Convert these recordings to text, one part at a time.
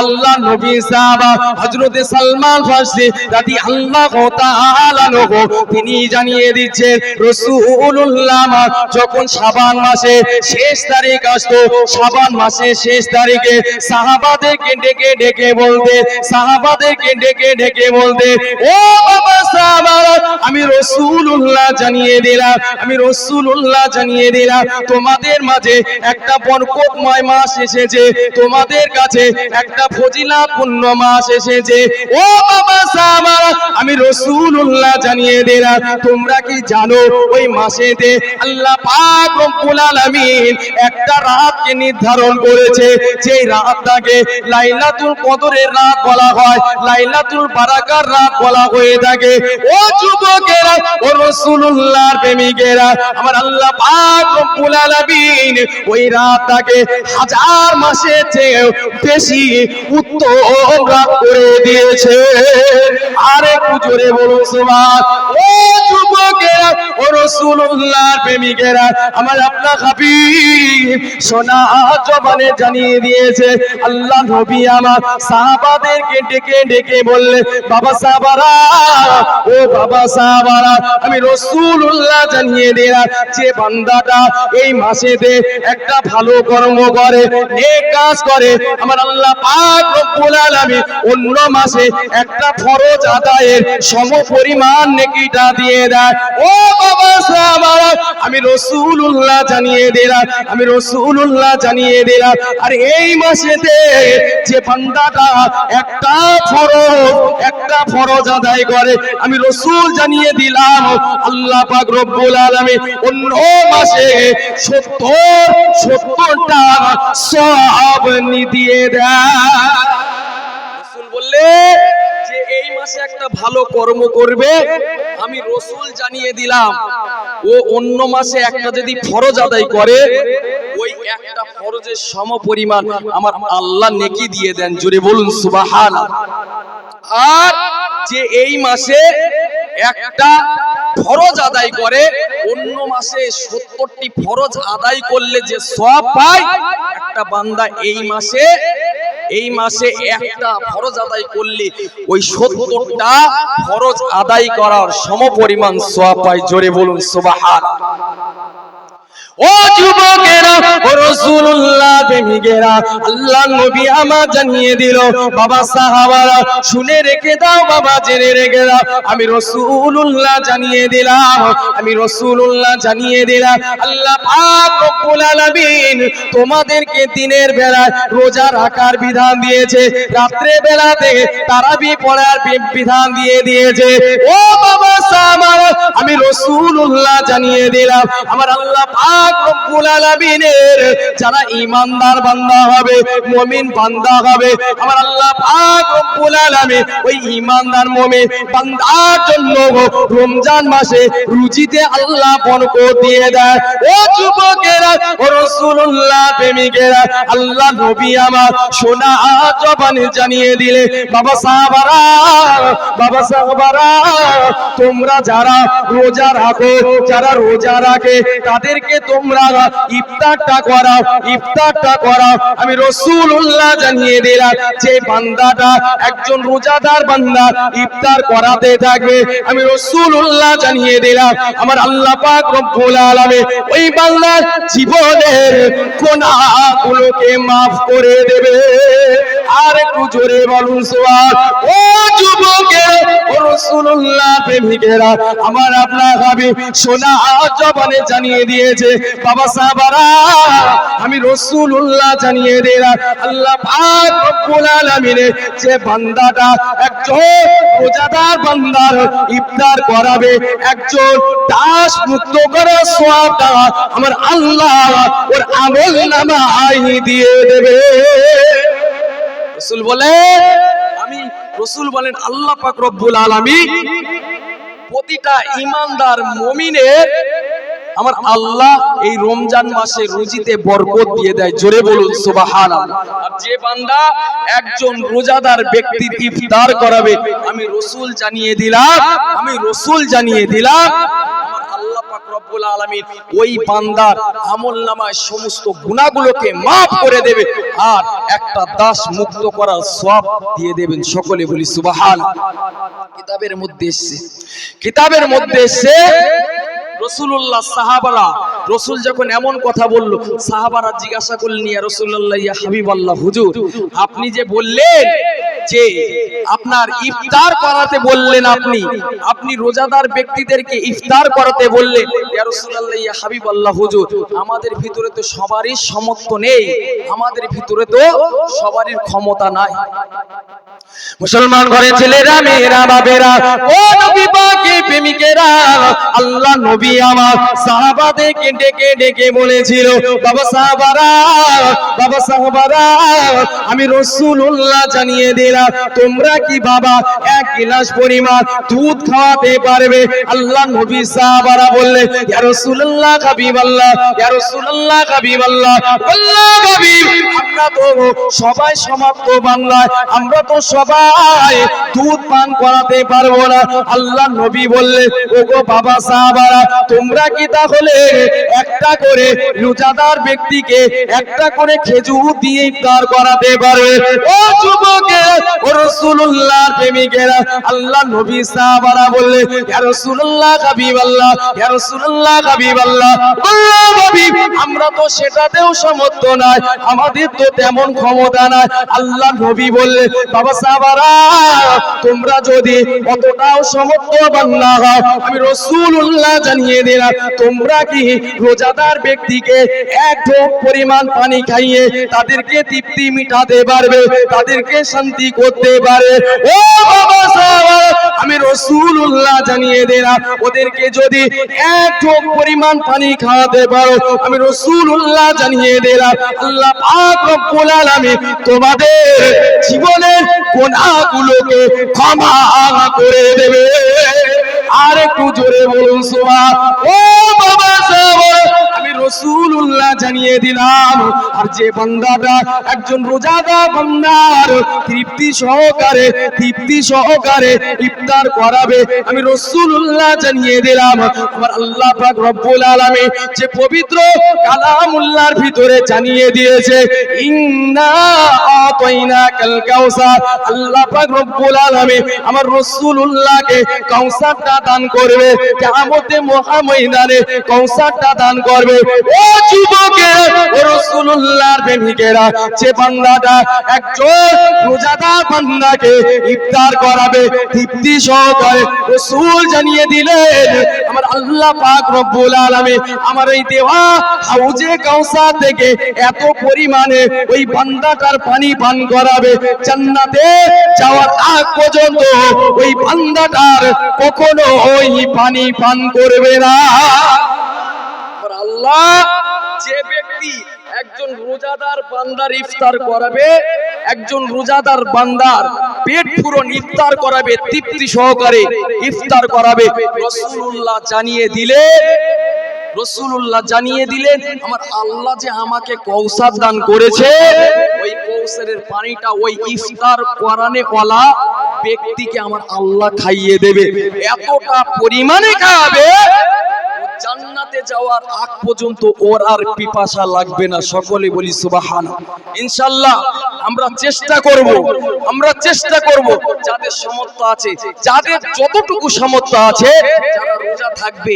আল্লাহ নবী সাহাবা হযরত সালমান ফারসি রাদিয়াল্লাহু তাআলা আনহু তিনি জানিয়ে দিচ্ছেন রাসূলুল্লাহ যখন শাবান মাসে শেষ তারিখ আসতো, শাবান মাসের শেষ তারিখে সাহাবাদেরকে ডেকে ডেকে বলতে ও বাবা সাহাবারা, আমি রাসূলুল্লাহ জানিয়ে দিলাম তোমাদের মাঝে একটা বরকতময় মাস এসেছে, তোমাদের কাছে একটা ফজিলাতপূর্ণ মাস এসেছে। ও বাবা সাহাবারা, আমি রাসূলুল্লাহ জানিয়ে দিলাম তোমরা কি জানো ওই মাসেতে আল্লাহ পাক রব্বুল আলামিন একটা রাতকে নির্ধারণ করেছে, যেই রাতটাকে লাইলাতুল কদরের রাত বলা হয়, লাইলাতুল বারাকার রাত বলা হয়ে থাকে। ও যুবকেরা, ও রাসূলুল্লাহর প্রেমিকেরা, আমার আল্লাহ পাক রব্বুল আলামিন ওই রাতটাকে হাজার মাসের চেয়ে বেশি উত্তম রাত করে দিয়েছে। আরে জোরে বলুন সুবহান। ও যুবকেরা, ও রাসূলুল্লাহর প্রেমিকেরা, আমার আপনার হাবিব সোনা জবানে জানিয়ে দিয়েছে, আল্লাহ নবী আমার সাহাবাদেরকে ডেকে ডেকে বললে বাবা সাহাবারা, ও বাবা সাহাবারা, আমি রাসূলুল্লাহ জানিয়ে দিলাম যে বান্দাটা এই মাসেতে একটা ভালো কর্ম করে, নেক কাজ করে, আমার আল্লাহ পাক রব্বুল আলামিন অন্য মাসে একটা ফরজ আদায়ের সমপরিমাণ নেকিটা দিয়ে দেয়। ও বাবা সাহাবারা, আমি রাসূলুল্লাহ জানিয়ে দিলাম আর এই মাসেতে যে বান্দাটা একটা ফরজ আদায় করে, আমি রাসূল জানিয়ে দিলাম আল্লাহ পাক রব্বুল আলামিন অন্য মাসে 70টা সওয়াব দিয়ে দেয়। রাসূল বললে যে এই মাসে একটা ভালো কর্ম করবে, আমি রাসূল জানিয়ে দিলাম ও অন্য মাসে একটা যদি ফরজ আদায় করে, ওই একটা ফরজের সমপরিমাণ আমার আল্লাহ নেকি দিয়ে দেন। জোরে বলুন সুবহানাল্লাহ। আর যে এই মাসে একটা ফরজ আদায় করে, অন্য মাসে 70টি ফরজ আদায় করলে যে সওয়াব পায়, একটা বান্দা এই মাসে একটা ফরজ আদায় করলে ওই 70টা ফরজ আদায় করার সমপরিমাণ সওয়াব পায়। জোরে বলুন সুবহানাল্লাহ। ও যুবকেরা, ও রাসূলুল্লাহ প্রেমিকেরা, আল্লাহ নবী আমার জানিয়ে দিল বাবা সাহাবারা শুনে রেখে দাও, বাবা জেনে রেখে দাও, আমি রাসূলুল্লাহ জানিয়ে দিলাম আল্লাহ পাক রব্বুল আলামিন তোমাদেরকে দিনের বেলায় রোজা রাখার বিধান দিয়েছে, রাত্রে বেলাতে তারাবি পড়ার বিধান দিয়ে দিয়েছে। ও বাবা সাহাবারা, আমি রাসূলুল্লাহ জানিয়ে দিলাম আমার আল্লাহ পাক রব্বুল আলামিনের যারা ঈমানদার বান্দা হবে, মুমিন বান্দা হবে, আমার আল্লাহ পাক রব্বুল আলামিন ওই ঈমানদার মুমিন বান্দার জন্য রমজান মাসে রুজিতে আল্লাহ বরকত দিয়ে দেয়। ও যুবকেরা, ও রাসূলুল্লাহ প্রেমিকেরা, আল্লাহ নবী আমার সোনা জবানে জানিয়ে দিলে বাবা সাহাবারা, তোমরা যারা রোজা রাখে তাদেরকে তোমরা ইফতারটা করাও। আমি রাসূলুল্লাহ জানিয়ে দিলাম যে বান্দাটা একজন রোজাদার বান্দা ইফতার করাতে থাকবে, আমি রাসূলুল্লাহ জানিয়ে দিলাম আমার আল্লাহ পাক রব্বুল আলামিন ওই বান্দার জীবনের গুনাহগুলোকে maaf করে দেবে। আর একটু জোরে বলুন সুবহানাল্লাহ। ও যুবকেরা, ও রাসূলুল্লাহ প্রেমিকেরা, আমার আপনার হাবিব সোনা জবানে জানিয়ে দিয়েছে বাবা সাহাবারা, আমি রাসূলুল্লাহ জানিয়ে দিলাম আল্লাহ পাক রব্বুল আলামিন যে বান্দাটা একজন রোজাদার বান্দার ইফতার করাবে, একজন দাস মুক্ত করার সওয়াবটা আমার আল্লাহ ওর আমলনামায় দিয়ে দেবে। রাসূল বলেন আল্লাহ পাক রব্বুল আলামিন প্রতিটা ঈমানদার মুমিনের আমার আল্লাহ এই রমজান মাসে রুজিতে বরকত দিয়ে দেয়। জোরে বলুন সুবহানাল্লাহ। আর যে বান্দা একজন রোজাদার ব্যক্তির ইফতার করাবে, আমি রাসূল জানিয়ে দিলাম আমার আল্লাহ পাক রব্বুল আলামিন ওই বান্দার আমলনামায় সমস্ত গুনাহগুলোকে maaf করে দেবে আর একটা দাস মুক্ত করার সওয়াব দিয়ে দেবেন। সকলে বলি সুবহানাল্লাহ। কিতাবের মধ্যে এসে রাসূলুল্লাহ সাহাবারা, রাসূল যখন এমন কথা বলল, সাহাবারা জিজ্ঞাসা করলেন, ইয়া রাসূলুল্লাহ, ইয়া হাবিবাল্লাহ, হুজুর আপনি যে বললেন যে আপনার ইফতার করাতে বললেন, আপনি রোজাদার ব্যক্তিদেরকে ইফতার করাতে বললেন, ইয়া রাসূলুল্লাহ, ইয়া হাবিবাল্লাহ, হুজুর আমাদের ভিতরে তো সবারই সামর্থ্য নেই, আমাদের ভিতরে তো সবারই ক্ষমতা নাই। মুসলমান ঘরের ছেলেরা, মেয়েরা, বাবেরা, ও নবী পাকের প্রেমিকেরা, আল্লাহ নবী আমার সাহাবাদেরকে ডেকে ডেকে বলেছিল, বাবা সাহাবারা, আমি রাসূলুল্লাহ জানিয়ে দিলাম, তোমরা কি বাবা এক গ্লাস পরিমাণ দুধ খাওয়াতে পারবে? আল্লাহ নবী সাহাবারা বললেন, ইয়া রাসূলুল্লাহ, হাবিবাল্লাহ, ইয়া রাসূলুল্লাহ, হাবিবাল্লাহ, আল্লাহ হাবিব, আমরা তো সবাই সমাপ্ত বাংলায়, আমরা তো সবাই দুধ পান করাতে পারবো না। আল্লাহ নবী বললেন, ওগো বাবা সাহাবারা, তোমরা কি তাহলে একটা করে রোজাদার ব্যক্তিকে একটা করে খেজুর দিয়ে ইফতার করাতে পারবে? ও যুবকেরা, ও রাসূলুল্লাহর প্রেমিকেরা, আল্লাহ নবী সাহাবারা বললেন, ইয়া রাসূলুল্লাহ, হাবিবাল্লাহ, ইয়া রাসূলুল্লাহ, হাবিবাল্লাহ, আল্লাহ হাবিব, আমরা তো সেটাতেও সমর্থ নাই, আমাদের তো তেমন ক্ষমতা নাই। আল্লাহ নবী বললেন, বাবা সাহাবারা, তোমরা যদি অতটাও সমর্থবান না হও, আমি রাসূলুল্লাহ জানিয়ে দিলাম, তোমরা কি রোজাদার ব্যক্তিকে এক ঢোক পরিমাণ পানি খাইয়ে তাদেরকে তৃপ্তি মিটাতে পারবে, তাদেরকে শান্তি করতে পারবে? ও বাবা সাহাবারা, আমি রাসূলুল্লাহ জানিয়ে দিলাম, ওদেরকে যদি এক ঢোক পরিমাণ পানি খাওয়াতে পারো, আমি রাসূলুল্লাহ জানিয়ে দিলাম, আল্লাহ পাক রব্বুল আলামিন তোমাদের জীবনের গুনাহগুলোকে ক্ষমা করে দেবে। আর একটু জোরে বলুন সুবহান। ও বাবা সাহাবারা, আমি রাসূলুল্লাহ জানিয়ে দিলাম, আর যে বান্দাটা একজন রোজাদার বান্দার তৃপ্তি সহকারে ইফতার করাবে, আমি রাসূলুল্লাহ জানিয়ে দিলাম, আমার আল্লাহ পাক রব্বুল আলামিন যে পবিত্র কালামুল্লাহর ভিতরে জানিয়ে দিয়েছে, ইন্না আতাইনাকাল কাউসার, আল্লাহ পাক রব্বুল আলামিন আমার রাসূলুল্লাহকে কাউসারটা দান করবে, কিয়ামতের মহাময়দানে কাউসারটা দান করবে। ও যুবকেরা, ও রাসূলুল্লাহর প্রেমিকেরা, যে বান্দাটা একজন রোজাদার বান্দাকে ইফতার করাবে তৃপ্তি সহকারে, রাসূল জানিয়ে দিলেন, আমার আল্লাহ পাক রব্বুল আলামিন আমার এই দেওয়া হাউজে কাউসার থেকে এত পরিমাণে ওই বান্দাটার পানি পান করাবে, জান্নাতে যাওয়ার আগ পর্যন্ত ওই বান্দাটার কখনো ওই পানি পান করবে না। আল্লাহ যে ব্যক্তি একজন রোজাদার বান্দার ইফতার করাবে, একজন রোজাদার বান্দার পেট পুরো ইফতার করাবে, তৃপ্তি সহকারে ইফতার করাবে, রাসূলুল্লাহ জানিয়ে দিলেন, আমার আল্লাহ যে আমাকে কাউসার দান করেছে, ওই কাউসারের পানিটা ওই ইফতার করানে ওয়ালা ব্যক্তিকে আমার আল্লাহ খাইয়ে দেবে। এতটা পরিমাণে খাবে, জান্নাতে যাওয়ার আগ পর্যন্ত ওর আর পিপাসা লাগবে না। সকলে বলি সুবহানাল্লাহ। ইনশাআল্লাহ আমরা চেষ্টা করব যাদের সামর্থ্য আছে, যাদের যতটুকু সামর্থ্য আছে, যারা রোজা থাকবে,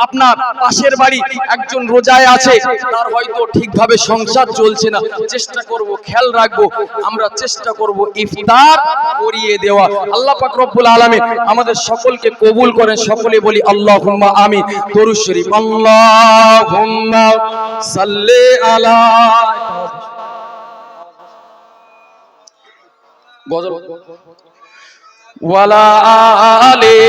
আপনার পাশের বাড়ি একজন রোজায় আছে, তার হয়তো ঠিকভাবে সংসার চলছে না, চেষ্টা করব, খেয়াল রাখবো, আমরা চেষ্টা করব ইফতার করিয়ে দেওয়া। আল্লাহ পাক রব্বুল আলামিন আমাদের সকলকে কবুল করেন। সকলে বলি আল্লাহুম্মা আমিন। দরুদ শরীফ, আল্লাহুম্মা সাল্লি আলা গজল ওয়ালা আলি।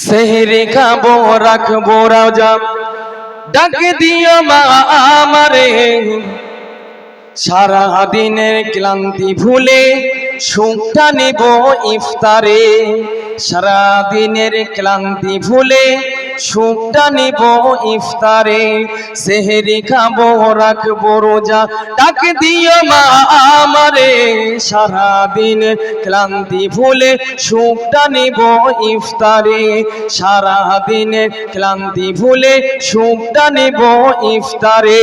সেহরি খাবো, রাখবো রোজা, ডাক দিও মা আমারে, সারা দিনের ক্লান্তি ভুলে সুখটা নেব ইফতারে, সারা দিনের ক্লান্তি ভুলে সুখটা নিব ইফতারে, সেহরি খাবো রাখবো রোজা, ডাক দিও মা আমারে, সারাদিন ক্লান্তি ভুলে সুখটা নিব ইফতারে, সারাদিনের ক্লান্তি ভুলে সুখটা নিব ইফতারে।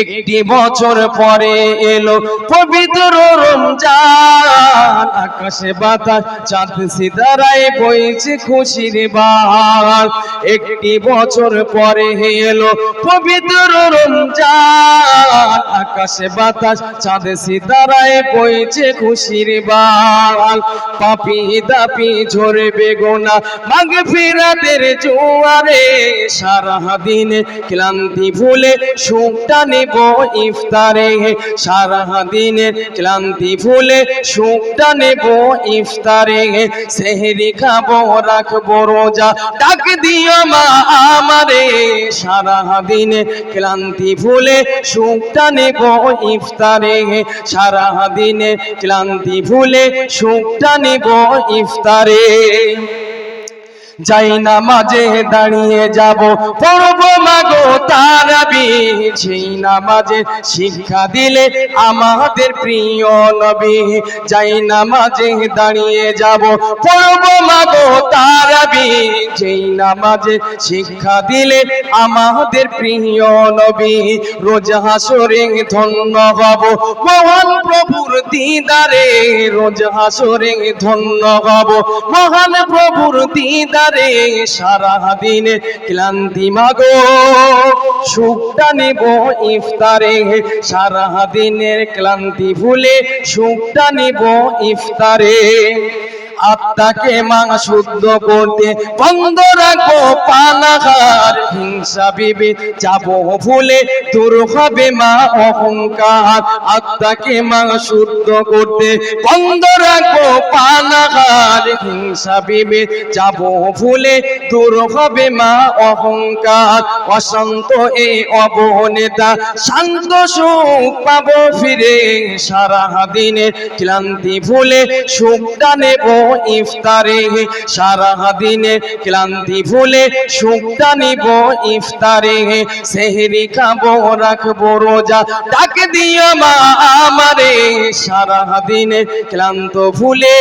একটি বছর পরে এলো পবিত্র রমজান, আকাশে বাতাস চাঁদ সিতারায় বইছে খুশির বান। একটি বছর পরে এলো পবিত্র রমজান, আকাশে বাতাস চাঁদ সিতারায় বইছে খুশির বান। পাপী দাপী ঝরবে গোনা মাগফিরাতের জোয়ারে, সারাদিন ক্লান্তি ভুলে সুখটা নিব ইফতারে, সারাদিনের ক্লান্তি ভুলে সুখটা নেব ইফতারে, সেহরি খাবো রাখবো রোজা, ডাক দিও মা আমারে, সারাদিনের ক্লান্তি ভুলে সুখটা নেব ইফতারে, সারাদিনের ক্লান্তি ভুলে সুখটা নেব ইফতারে। যাই নামাজে দাঁড়িয়ে যাব পড়ব মাগো তারাবি, সেই নামাজে শিক্ষা দিলে আমাদের প্রিয় নবী। যাই নামাজে দাঁড়িয়ে যাব পড়ব মাগো তারাবি, সেই নামাজে শিক্ষা দিলে আমাদের প্রিয় নবী। রোজ হাসরে ধন্য হব মহান প্রভুর দিদারে, রোজ হাসরে ধন্য হব মহান প্রভুর দিদারে, সারাদিনে ক্লান্তি মাগো সুখটা নেব ইফতারে, সারাদিনের ক্লান্তি ভুলে সুখটা নেব ইফতারে। আত্মাকে মা শুদ্ধ করতে বন্ধ রাখবো পানাহার, হিংসা বিবে যাব ভুলে দূর হবে মা অহংকার। আত্মাকে মা শুদ্ধ করতে বন্ধ রাখবো পানাহার, হিংসা বিবে যাব ভুলে দূর হবে মা অহংকার। অশান্ত এই অবনেতা শান্ত সুখ পাবো ফিরে, সারাদিনের ক্লান্তি ভুলে সুখটা নেব ইফতারে, সারাদিনে ক্লান্তি ভুলে সুখটা নিব ইফতারে, সেহরি খাবো রাখবো রোজা, ডাক দিও মা আমারে, সারাদিনে ক্লান্ত ভুলে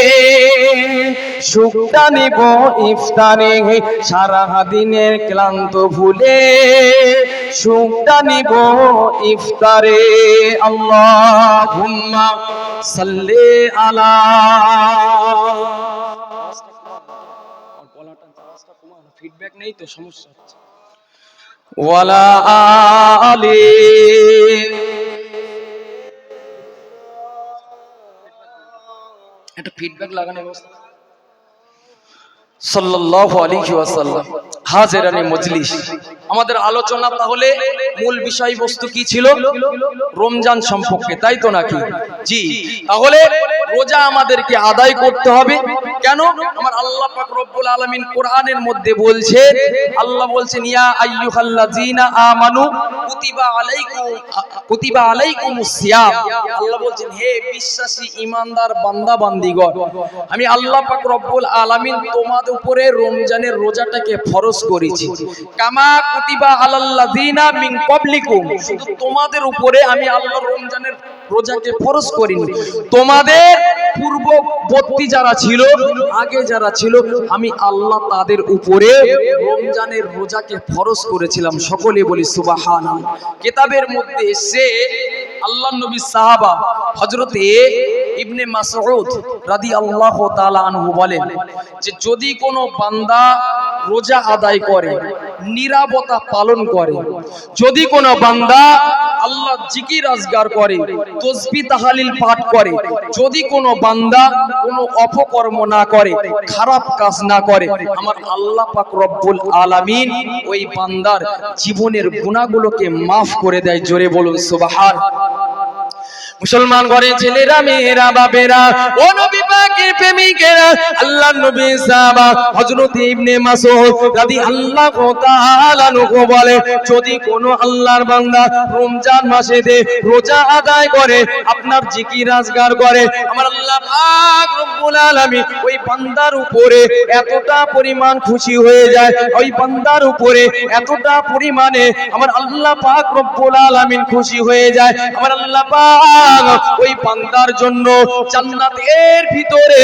সুখটা নিব ইফতারে, সারাদিনের ক্লান্ত ভুলে সুখটা নিব ইফতারে। আল্লাহুম্মা সাল্লি আলা ফিডব্যাক নেই তো সমস্যা হচ্ছে ওয়ালা আলি, একটা ফিডব্যাক লাগানোর ব্যবস্থা সাল্লাল্লাহু আলাইহি ওয়াসাল্লাম। হাজিরানে মজলিস, আমাদের আলোচনা তাহলে মূল বিষয়বস্তু কি ছিল? রমজান সম্পর্কে, তাই তো নাকি? জি, তাহলে রোজা আমাদেরকে আদায় করতে হবে। কেন? আমার আল্লাহ পাক রব্বুল আলামিন কোরআনের মধ্যে বলছে, আল্লাহ বলছেন ইয়া আইয়ুহাল্লাযীনা আমানু কুতিবা আলাইকুমুস সিয়াম। আল্লাহ বলছেন হে বিশ্বাসী ঈমানদার বান্দা বান্দীগণ, আমি আল্লাহ পাক রব্বুল আলামিন তোমাদের উপরে রমজানের রোজাটাকে ফরজ করেছি। কামা কুতিবা আলাল্লাযীনা মিন ক্বাবলিকুম, শুধু তোমাদের উপরে আমি আল্লাহ রমজানের রোজাকে ফরজ করিনি, তোমাদের পূর্ববর্তী যারা ছিল, আগে যারা ছিল, আমি আল্লাহ তাদের উপরে রমজানের রোজাকে ফরজ করেছিলাম। সকলে বলি সুবহানাল্লাহ। কিতাবের মধ্যে এসে আল্লাহর নবী সাহাবা হযরতে ইবনে মাসউদ রাদিয়াল্লাহু তাআলা আনহু বলেন যে যদি কোনো বান্দা রোজা আদায় করে, নীরবতা পালন করে, যদি কোনো বান্দা আল্লাহ জিকির আজগার করে, তাসবিহ তাহলিল পাঠ করে, যদি কোনো বান্দা কোনো অপকর্ম না করে, খারাপ কাজ না করে, আমার আল্লাহ পাক রব্বুল আলামিন ওই বান্দার জীবনের গুনাহগুলোকে maaf করে দেয়। জোরে বলুন সুবহানাল্লাহ। মুসলমান ঘরে ছেলেরা, মেয়েরা, বাবেরা, ও নবী পাকের প্রেমিকেরা, আল্লাহর নবী সাহাবা হযরত ইবনে মাসউদ রাদিয়াল্লাহু তাআলা আনহু বলে যদি কোনো আল্লাহর বান্দা রমজান মাসেতে রোজা আদায় করে, আপনার জিকির আজগার করে, আমার আল্লাহ পাক রব্বুল রব্বুল আলামিন ওই বান্দার উপরে এতটা পরিমাণ খুশি হয়ে যায়, ওই বান্দার উপরে এতটা পরিমাণে আমার আল্লাহ পাক রব্বুল আলামিন খুশি হয়ে যায়। আমার আল্লাহ পাক ওই বান্দার জন্য জান্নাতের ভিতরে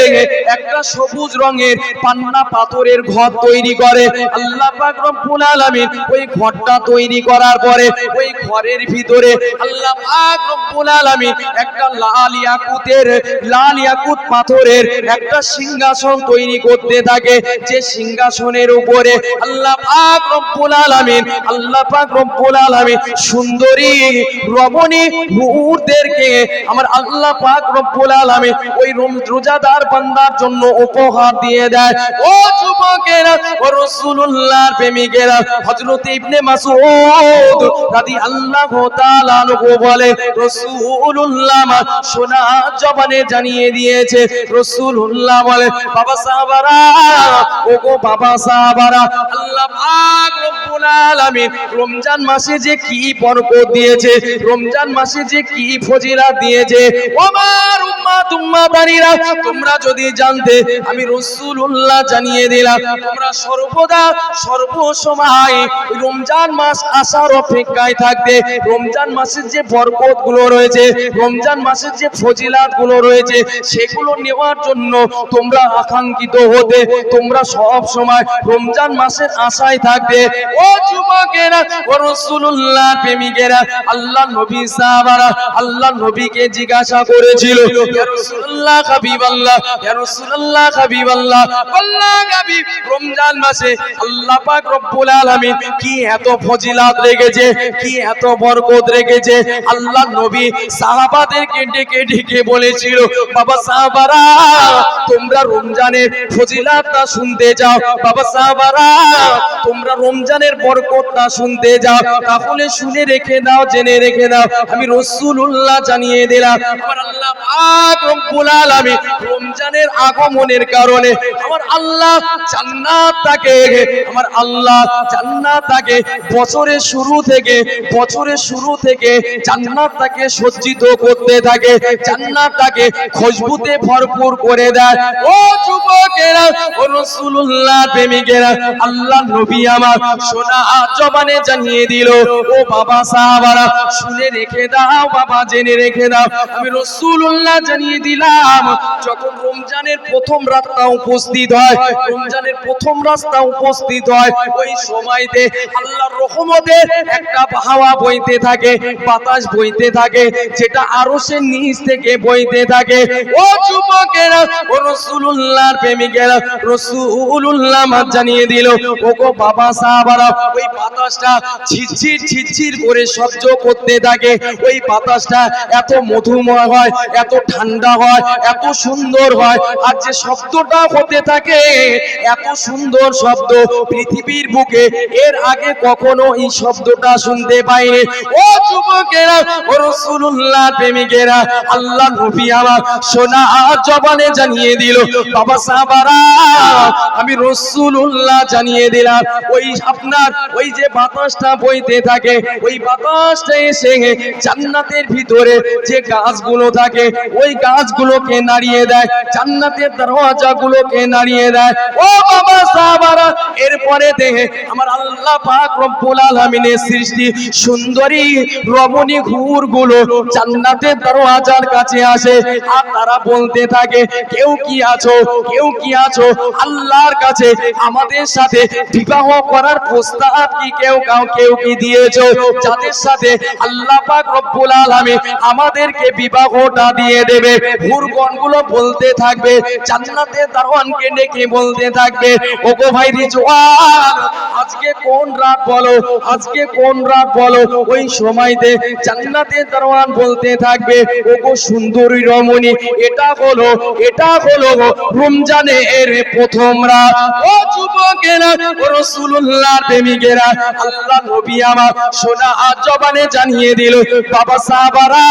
একটা সবুজ রঙের পান্না পাথরের ঘর তৈরি করে। আল্লাহ পাক রব্বুল আলামিন ওই ঘরটা তৈরি করার পরে ওই ঘরের ভিতরে আল্লাহ পাক রব্বুল আলামিন একটা লাল ইয়াকুত পাথরের একটা সিংহাসন তৈরি করতে থাকে, যে সিংহাসনের উপরে আল্লাহ পাক রব্বুল আলামিন সুন্দরী রমণী হুরদেরকে আমার আল্লাহ পাক রব্বুল আলামিন ওই রোজাদার বান্দার জন্য উপহার দিয়ে দেয়। ও যুবকেরা, ও রাসূলুল্লাহর প্রেমিকেরা, হযরত ইবনে মাসউদ রাদিয়াল্লাহু তাআলা আনহু বলে, রাসূলুল্লাহ সোনা জবানে জানিয়ে দিয়েছে। রাসূলুল্লাহ বলে, বাবা সাহাবারা, ওগো বাবা সাহাবারা, আল্লাহ পাক রব্বুল আলামিন রমজান মাসে যে কি বরকত দিয়েছে, রমজান মাসে যে কি ফজিলত দিয়েছে, আমার উম্মাতানিরা তোমরা যদি জানতে, আমি রাসূলুল্লাহ জানিয়ে দিলাম, তোমরা সর্বদা সর্বসময় রমজান মাস আসার অপেক্ষায় থাকতে, রমজান মাসের যে বরকত গুলো রয়েছে, রমজান মাসের যে ফজিলত গুলো রয়েছে, সেগুলো নেওয়ার জন্য তোমরা আকাঙ্ক্ষিত হতে, তোমরা সব সময় রমজান মাসের আশায় থাকতে। ও যুবকেরা, ও রাসূলুল্লাহ প্রেমিকেরা, আল্লাহ নবী সাহাবারা আল্লাহ নবীকে জিজ্ঞাসা করেছিল, ইয়া রাসূলুল্লাহ হাবিবাল্লাহ, ইয়া রাসূলুল্লাহ হাবিবাল্লাহ, আল্লাহ হাবিব, রমজান মাসে আল্লাহ পাক রব্বুল আলামিন কি এত ফজিলত রেখেছে, কি এত বরকত রেখেছে। আল্লাহ নবী সাহাবাদেরকে ডেকে ডেকে বলেছিল, বাবা সাহাবারা, তোমরা রমজানের ফজিলতটা শুনতে যাও, বাবা সাহাবারা, তোমরা রমজানের বরকতটা শুনতে যাও, তাহলে শুনে রেখে দাও, জেনে রেখে দাও, আমি রাসূলুল্লাহ জানিয়ে দিলাম, আমার আল্লাহ পাক রব্বুল আলামিন রমজানের আগমনের কারণে আমার আল্লাহ জান্নাতটাকে, আমার আল্লাহ জান্নাতটাকে বছরের শুরু থেকে জান্নাতটাকে সজ্জিত করতে থাকে, জান্নাতটাকে খুশবুতে ভরপুর করে দেয়। ও যুবকেরা, ও রাসূলুল্লাহ প্রেমিকেরা, আল্লাহ নবী আমার সোনা জবানে জানিয়ে দিল, ও বাবা সাহাবারা, শুনে রেখে দাও বাবা, জেনে রেখে দাও, আমি রাসূলুল্লাহ জানিয়ে দিলাম, যখন রমজানের প্রথম রাতটা উপস্থিত হয়, রমজানের প্রথম রাতটা উপস্থিত হয়, ওই সময়তে আল্লাহর রহমতের একটা হাওয়া বইতে থাকে, বাতাস বইতে থাকে, যেটা আরশের নিচ থেকে বইতে থাকে। ও যুবকেরা, ও রাসূলুল্লাহর প্রেমিকেরা, রাসূলুল্লাহ জানিয়ে দিল, ওগো বাবা সাহাবারা, ওই বাতাসটা ঝিরঝির করে শব্দ করতে থাকে, ওই বাতাসটা এত মধুময় হয়, এত ঠান্ডা হয়, এত সুন্দর হয়, আর যে শব্দটা হতে থাকে, এত সুন্দর শব্দ পৃথিবীর বুকে এর আগে কখনো এই শব্দটা শুনতে পাইনি। ও যুবকেরা, ও রাসূলুল্লাহ প্রেমিকেরা, আল্লাহ নবী আমার সোনা জবানে জানিয়ে দিল, বাবা সাহাবারা, আমি রাসূলুল্লাহ জানিয়ে দিলাম, ওই আপনার ওই যে বাতাসটা বইতে থাকে, ওই বাতাসটা এসে জান্নাতের ভিতরে যে গাছগুলো থাকে, ওই গাছগুলোকে নাড়িয়ে দেয়, জান্নাতের দরওয়াজাগুলোকে নাড়িয়ে দেয়। ও বাবা সাহাবারা, এরপরে দেখে আমার আল্লাহ পাক রব্বুল আলামিনের সৃষ্টি সুন্দরী রমণী হুরগুলো জান্নাতের দরওয়াজার কাছে আসে, আর তারা বলতে থাকে, কেউ কি আছো, কেউ কি আছো, আল্লাহর কাছে আমাদের সাথে বিবাহ করার প্রস্তাব কি কেউ কি দিয়েছো, যাদের সাথে আল্লাহ পাক রব্বুল আলামিন আমাদেরকে বিবাহটা দিয়ে দেবে। হুরগণগুলো বলতে থাকবে, জান্নাতের দারোয়ানকে ডেকে বলতে থাকবে, ওগো ভাই রিজওয়ান, আজকে কোন রাত বলো, আজকে কোন রাত বলো। ওই সময়তে জান্নাতের দারোয়ান বলতে থাকবে, ওগো সুন্দরী রমণী, এটা হলো রমজানের প্রথম রাত। ও যুবকেরা, ও রাসূলুল্লাহর প্রেমিকেরা, আল্লাহ নবী আমার সোনা জবানে জানিয়ে দিল, বাবা সাহাবারা,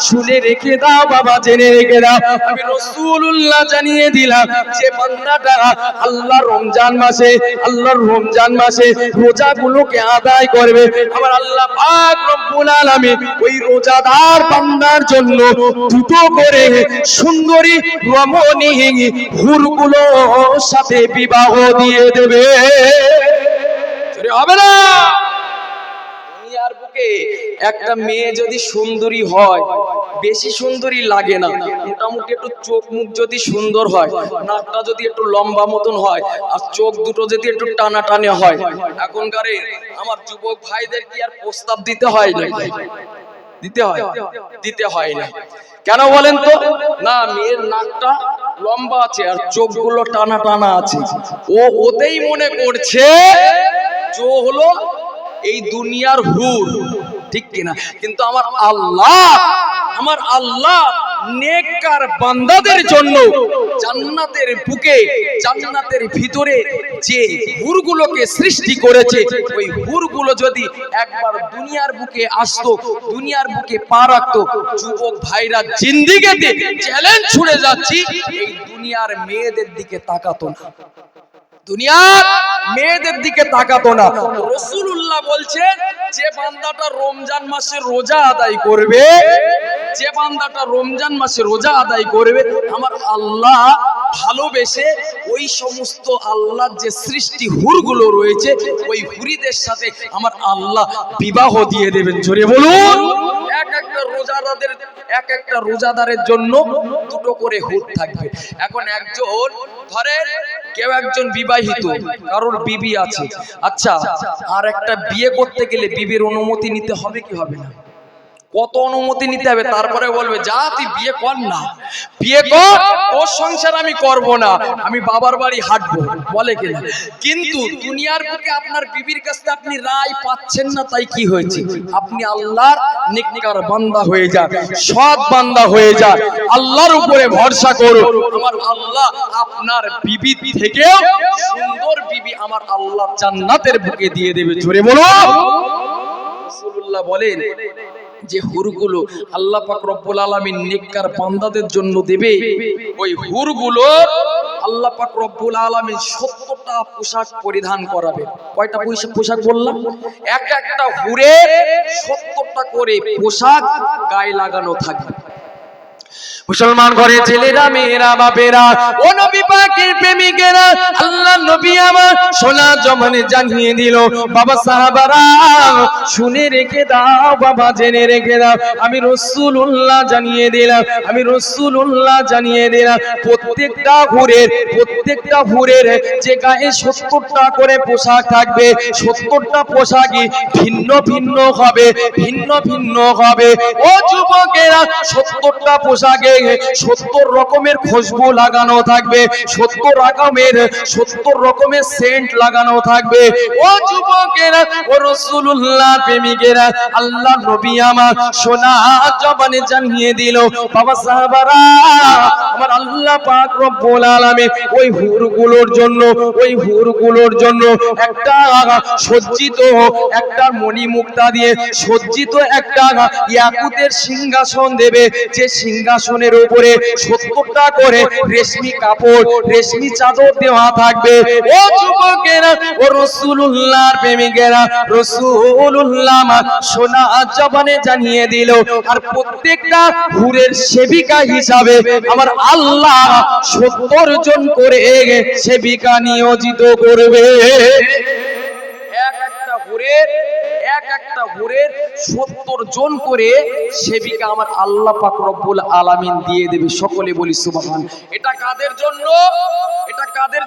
শুনে রেখে দাও বাবা, বাবা জেনে রেখে দাও, আমি রাসূলুল্লাহ জানিয়ে দিলাম যে বান্দাটা আল্লাহর রমজান মাসে রোজাগুলোকে আদায় করবে, আমার আল্লাহ পাক রব্বুল আলামিন ওই রোজাদার বান্দার জন্য দুটো করে সুন্দরী রমণী হুরগুলোর সাথে বিবাহ দিয়ে দেবে। হবে না? দুনিয়ার বুকে একটা মেয়ে যদি সুন্দরী হয়, বেশি সুন্দরী লাগে না, মোটামুটি একটু চোখ মুখ যদি সুন্দর হয়, নাকটা যদি একটু লম্বা মতন হয়, আর চোখ দুটো যদি একটু টানা টানে হয়, এখনকার আমার যুবক ভাইদের কি আর প্রস্তাব দিতে হয় না? দিতে হয় না। কেন বলেন তো? না, মেয়ের নাকটা লম্বা আছে আর চোখগুলো টানা টানা আছে, ও ওতেই মনে করছে যে হলো এই দুনিয়ার হুর, ঠিক কিনা? কিন্তু আমার আল্লাহ নেককার বান্দাদের জন্য জান্নাতের বুকে, জান্নাতের ভিতরে যে হুরগুলোকে সৃষ্টি করেছে, ওই হুরগুলো যদি একবার দুনিয়ার বুকে আসতো, দুনিয়ার বুকে পা রাখতো, যুবক ভাইরা জিন্দেগিতে চ্যালেঞ্জ ছুড়ে যাচ্ছি, এই দুনিয়ার মেয়েদের দিকে তাকাতো না, দুনিয়ার মেয়েদের দিকে তাকাতো না। রাসূলুল্লাহ বলছেন যে বান্দাটা রমজান মাসে রোজা আদায় করবে, যে বান্দাটা রমজান মাসে রোজা আদায় করবে, আমার আল্লাহ ভালোবেসে ওই সমস্ত আল্লাহর যে সৃষ্টি হুরগুলো রয়েছে, ওই হুরিদের সাথে আমার আল্লাহ বিবাহ দিয়ে দেবেন। জোরে বলুন। এক একটা রোজাদারের জন্য দুটো করে হুর থাকবে। এখন একজন ধরেন কেউ একজন বিবাহিত, কারোর বিবি আছে, আচ্ছা, আর একটা বিয়ে করতে গেলে বিবির অনুমতি নিতে হবে কি হবে না? কত অনুমতি নিতে হবে, তারপরে বলবে যা তুই বিয়ে কর না, বিয়ে কর, তোর সংসার আমি করব না, আমি বাবার বাড়ি হাঁটবো, বলে কিনা? কিন্তু দুনিয়ার বুকে আপনার বিবির কাছে আপনি রায় পাচ্ছেন না, তাই কি হয়েছে? আপনি আল্লাহর নেককার বান্দা হয়ে যান, সৎ বান্দা হয়ে যান, আল্লাহর উপরে ভরসা করুন। আমার আল্লাহ আপনার বিবি থেকেও সুন্দর বিবি আমার আল্লাহ জান্নাতের বুকে দিয়ে দেবে। জোরে বলো। রাসূলুল্লাহ বলেন যে হুরগুলো আল্লাহ পাক রব্বুল আলামিন নেককার বান্দাদের জন্য দেবে, ওই হুরগুলো আল্লাহ পাক রব্বুল আলামিন 70টা পোশাক পরিধান করাবে। কয়টা পোশাক বললাম? এক একটা হুরে 70টা করে পোশাক গায়ে লাগানো থাকবে। মুসলমান ঘরে ছেলেরা, মেয়েরা, বাপেরা, ও নবী পাকের প্রেমিকেরা, আল্লাহ নবী আমার সোনা জমানে জানিয়ে দিল, বাবা সাহাবারা শুনে রেখে দাও, বাবা জেনে রেখে দাও, আমি রাসূলুল্লাহ জানিয়ে দিলাম, প্রত্যেকটা হুরের যে গায়ে 70টা করে পোশাক থাকবে, 70টা পোশাকই ভিন্ন ভিন্ন হবে। ও যুবকেরা, 70টা পোশাকে 70 রকমের খুশবু লাগানো থাকবে, 70 রকমের সেন্ট লাগানো থাকবে। ও যুবকেরা, ও রাসূলুল্লাহ প্রেমিকেরা, আল্লাহ নবী আমার সোনা জবানে জানিয়ে দিল, বাবা সাহাবারা, আমার আল্লাহ পাক রব্বুল আলামিন ওই হুরগুলোর জন্য একটা সজ্জিত, একটা মণিমুক্তা দিয়ে সজ্জিত একটা ইয়াকুতের সিংহাসন দেবে, যে সিংহাসনের উপরে 70টা করে রেশমি কাপড়, রেশমি চাদর দেওয়া থাকবে। ও যুবকেরা, ও রাসূলুল্লাহর প্রেমিকেরা, রাসূলুল্লাহ সোনা জবানে জানিয়ে দিল, আর প্রত্যেকটা হুরের সেবিকা হিসাবে আমার আল্লাহ 70 জন করে সেবিকা নিয়োজিত করবে। এক একটা হুরের 70 জন করে সেবিকা আমার আল্লাহ পাক রব্বুল আলামিন দিয়ে দেবে। সকলে বলি সুবহান। এটা কাদের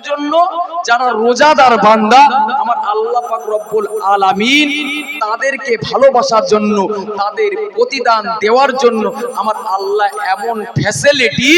জন্য? যারা রোজাদার বান্দা, আমার আল্লাহ পাক রব্বুল আলামিন তাদেরকে ভালোবাসার জন্য, তাদের প্রতিদান দেওয়ার জন্য আমার আল্লাহ এমন ফ্যাসিলিটি